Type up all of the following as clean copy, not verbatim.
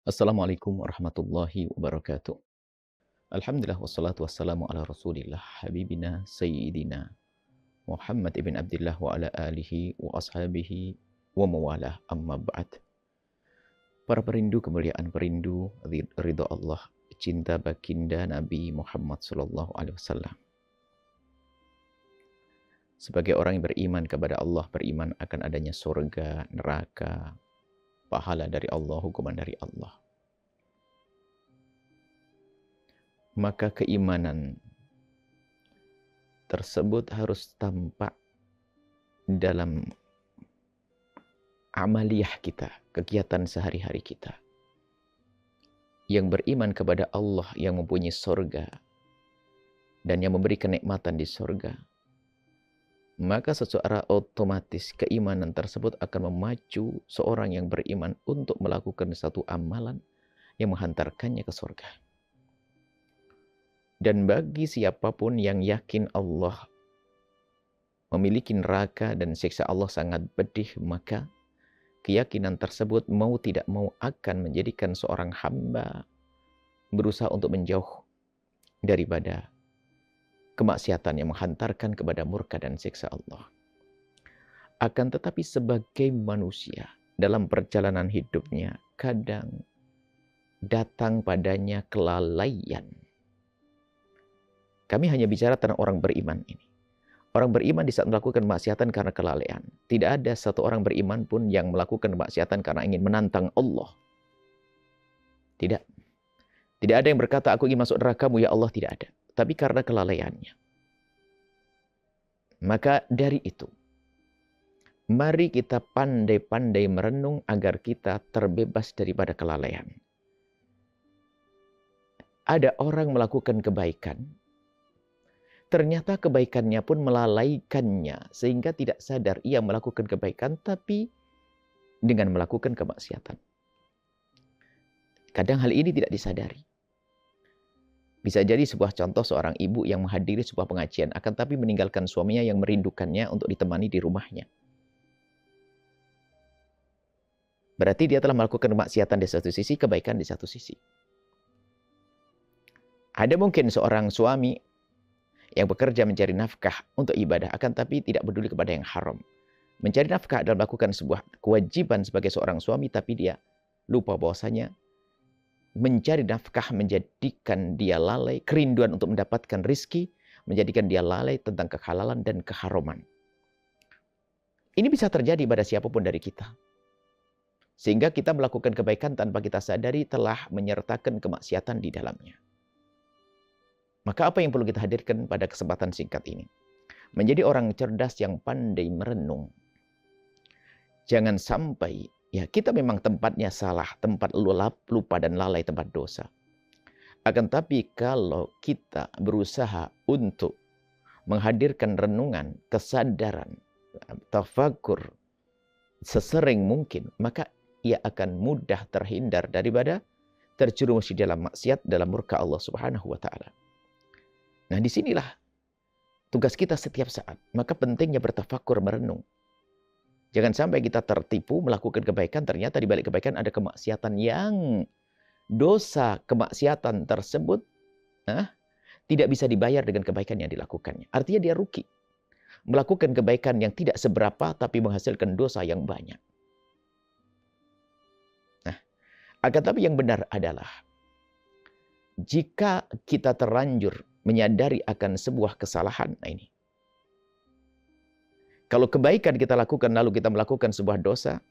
Assalamualaikum warahmatullahi wabarakatuh. Alhamdulillah wassalatu wassalamu ala Rasulillah habibina sayyidina Muhammad ibn Abdullah wa ala alihi wa ashabihi wa mawalah amma ba'd. Para perindu kemuliaan, perindu ridha Allah, cinta baginda Nabi Muhammad sallallahu alaihi wasallam. Sebagai orang yang beriman kepada Allah, beriman akan adanya surga, neraka, pahala dari Allah, hukuman dari Allah. Maka keimanan tersebut harus tampak dalam amaliyah kita, kegiatan sehari-hari kita. Yang beriman kepada Allah yang mempunyai surga dan yang memberi kenikmatan di surga, maka secara otomatis keimanan tersebut akan memacu seorang yang beriman untuk melakukan satu amalan yang menghantarkannya ke surga. Dan bagi siapapun yang yakin Allah memiliki neraka dan siksa Allah sangat pedih, maka keyakinan tersebut mau tidak mau akan menjadikan seorang hamba berusaha untuk menjauh daripada kemaksiatan yang menghantarkan kepada murka dan siksa Allah. Akan tetapi sebagai manusia dalam perjalanan hidupnya, kadang datang padanya kelalaian. Kami hanya bicara tentang orang beriman ini. Orang beriman di saat melakukan kemaksiatan karena kelalaian. Tidak ada satu orang beriman pun yang melakukan kemaksiatan karena ingin menantang Allah. Tidak. Tidak ada yang berkata, aku ingin masuk neraka-Mu ya Allah. Tidak ada. Tapi karena kelalaiannya. Maka dari itu, mari kita pandai-pandai merenung agar kita terbebas daripada kelalaian. Ada orang melakukan kebaikan, ternyata kebaikannya pun melalaikannya, sehingga tidak sadar ia melakukan kebaikan, tapi dengan melakukan kemaksiatan. Kadang hal ini tidak disadari. Bisa jadi sebuah contoh seorang ibu yang menghadiri sebuah pengajian, akan tapi meninggalkan suaminya yang merindukannya untuk ditemani di rumahnya. Berarti dia telah melakukan kemaksiatan di satu sisi, kebaikan di satu sisi. Ada mungkin seorang suami yang bekerja mencari nafkah untuk ibadah, akan tapi tidak peduli kepada yang haram. Mencari nafkah adalah melakukan sebuah kewajiban sebagai seorang suami, tapi dia lupa bahwasanya mencari nafkah menjadikan dia lalai, kerinduan untuk mendapatkan rizki, menjadikan dia lalai tentang kehalalan dan keharaman. Ini bisa terjadi pada siapapun dari kita. Sehingga kita melakukan kebaikan tanpa kita sadari telah menyertakan kemaksiatan di dalamnya. Maka apa yang perlu kita hadirkan pada kesempatan singkat ini? Menjadi orang cerdas yang pandai merenung. Jangan sampai, ya kita memang tempatnya salah, tempat lupa dan lalai, tempat dosa. Akan tapi kalau kita berusaha untuk menghadirkan renungan, kesadaran, tafakur sesering mungkin, maka ia akan mudah terhindar daripada terjerumus di dalam maksiat, dalam murka Allah Subhanahu wa Ta'ala. Nah, disinilah tugas kita setiap saat. Maka pentingnya bertafakur, merenung. Jangan sampai kita tertipu melakukan kebaikan, ternyata di balik kebaikan ada kemaksiatan yang dosa kemaksiatan tersebut tidak bisa dibayar dengan kebaikan yang dilakukannya. Artinya dia rugi. Melakukan kebaikan yang tidak seberapa, tapi menghasilkan dosa yang banyak. Nah, akan tapi yang benar adalah, jika kita terlanjur menyadari akan sebuah kesalahan, nah ini. Kalau kebaikan kita lakukan lalu kita melakukan sebuah dosa,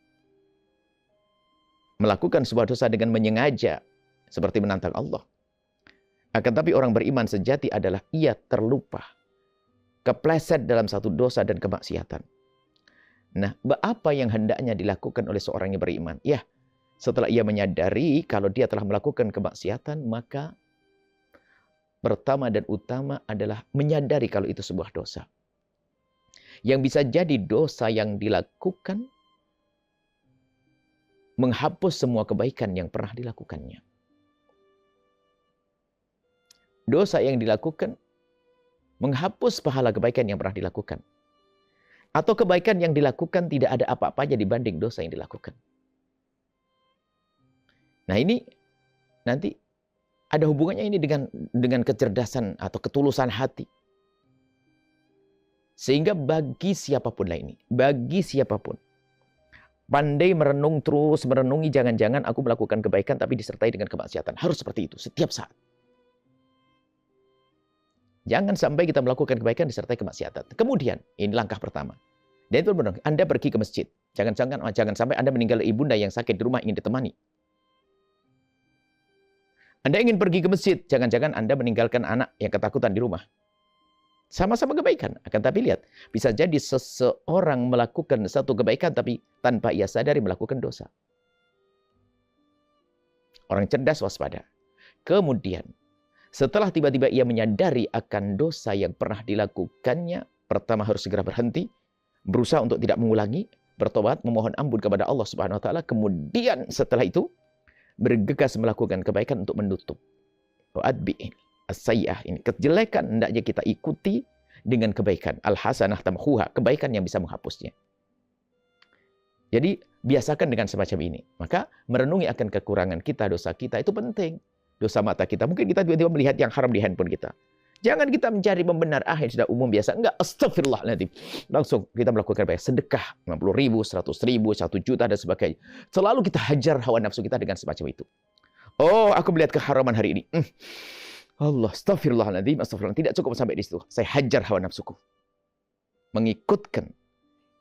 melakukan sebuah dosa dengan menyengaja, seperti menantang Allah. Akan tapi orang beriman sejati adalah ia terlupa, kepleset dalam satu dosa dan kemaksiatan. Nah, apa yang hendaknya dilakukan oleh seorang yang beriman? Ya, setelah ia menyadari kalau dia telah melakukan kemaksiatan, maka pertama dan utama adalah menyadari kalau itu sebuah dosa. Yang bisa jadi dosa yang dilakukan menghapus semua kebaikan yang pernah dilakukannya. Dosa yang dilakukan menghapus pahala kebaikan yang pernah dilakukan. Atau kebaikan yang dilakukan tidak ada apa-apanya dibanding dosa yang dilakukan. Nah ini nanti ada hubungannya ini dengan kecerdasan atau ketulusan hati. Sehingga bagi siapapun lah ini, bagi siapapun, pandai merenung terus, merenungi jangan-jangan aku melakukan kebaikan tapi disertai dengan kemaksiatan. Harus seperti itu setiap saat. Jangan sampai kita melakukan kebaikan disertai kemaksiatan. Kemudian, ini langkah pertama. Dan itu benar, Anda pergi ke masjid. Jangan sampai Anda meninggal ibunda yang sakit di rumah ingin ditemani. Anda ingin pergi ke masjid, jangan-jangan Anda meninggalkan anak yang ketakutan di rumah. Sama-sama kebaikan. Akan tapi lihat, bisa jadi seseorang melakukan satu kebaikan tapi tanpa ia sadari melakukan dosa. Orang cerdas waspada. Kemudian, setelah tiba-tiba ia menyadari akan dosa yang pernah dilakukannya, pertama harus segera berhenti, berusaha untuk tidak mengulangi, bertobat, memohon ampun kepada Allah Subhanahu wa taala, kemudian setelah itu bergegas melakukan kebaikan untuk menutup as-sayyi'ah ini. Kejelekan hendaknya kita ikuti dengan kebaikan. Al-hasanah tamhuha, kebaikan yang bisa menghapusnya. Jadi biasakan dengan semacam ini. Maka merenungi akan kekurangan kita, dosa kita itu penting. Dosa mata kita, mungkin kita tiba-tiba melihat yang haram di handphone kita. Jangan kita mencari pembenar, yang sudah umum biasa. Enggak, astagfirullahaladzim. Langsung kita melakukan baik. Sedekah, 50.000, 100.000, 1 juta, dan sebagainya. Selalu kita hajar hawa nafsu kita dengan semacam itu. Oh, aku melihat keharaman hari ini. Allah, astagfirullahaladzim, astagfirullah. Tidak cukup sampai di situ. Saya hajar hawa nafsuku. Mengikutkan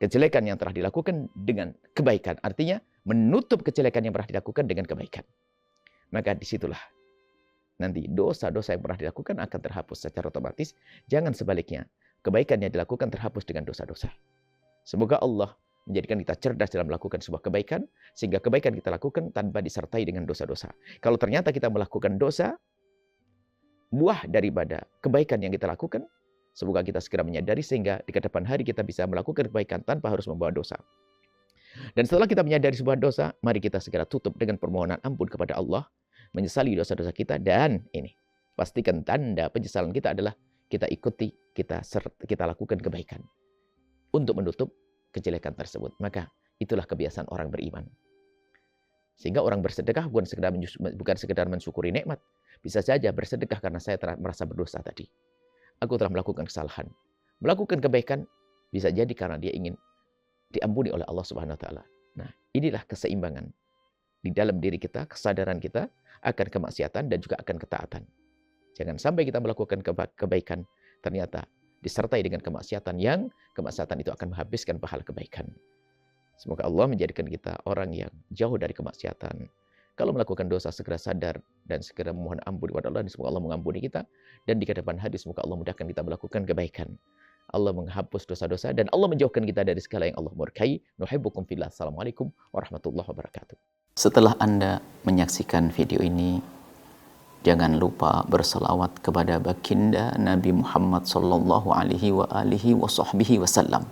kejelekan yang telah dilakukan dengan kebaikan. Artinya, menutup kejelekan yang pernah dilakukan dengan kebaikan. Maka disitulah nanti dosa-dosa yang pernah dilakukan akan terhapus secara otomatis. Jangan sebaliknya. Kebaikan yang dilakukan terhapus dengan dosa-dosa. Semoga Allah menjadikan kita cerdas dalam melakukan sebuah kebaikan. Sehingga kebaikan kita lakukan tanpa disertai dengan dosa-dosa. Kalau ternyata kita melakukan dosa, buah daripada kebaikan yang kita lakukan, semoga kita segera menyadari sehingga di kedepan hari kita bisa melakukan kebaikan tanpa harus membawa dosa. Dan setelah kita menyadari sebuah dosa, mari kita segera tutup dengan permohonan ampun kepada Allah, menyesali dosa-dosa kita, dan ini, pastikan tanda penyesalan kita adalah kita ikuti, kita lakukan kebaikan untuk menutup kejelekan tersebut. Maka itulah kebiasaan orang beriman. Sehingga orang bersedekah bukan sekedar mensyukuri nikmat. Bisa saja bersedekah karena saya merasa berdosa tadi. Aku telah melakukan kesalahan. Melakukan kebaikan bisa jadi karena dia ingin diampuni oleh Allah Subhanahu wa taala. Nah, inilah keseimbangan di dalam diri kita, kesadaran kita akan kemaksiatan dan juga akan ketaatan. Jangan sampai kita melakukan kebaikan ternyata disertai dengan kemaksiatan yang kemaksiatan itu akan menghabiskan pahala kebaikan. Semoga Allah menjadikan kita orang yang jauh dari kemaksiatan. Kalau melakukan dosa, segera sadar dan segera memohon ampun kepada Allah. Dan semoga Allah mengampuni kita. Dan di hadapan hadis, semoga Allah mudahkan kita melakukan kebaikan. Allah menghapus dosa-dosa. Dan Allah menjauhkan kita dari segala yang Allah murkai. Nuhibbukum fillah. Assalamualaikum warahmatullahi wabarakatuh. Setelah Anda menyaksikan video ini, jangan lupa berselawat kepada baginda Nabi Muhammad sallallahu alaihi wa alihi wa sahbihi wasallam.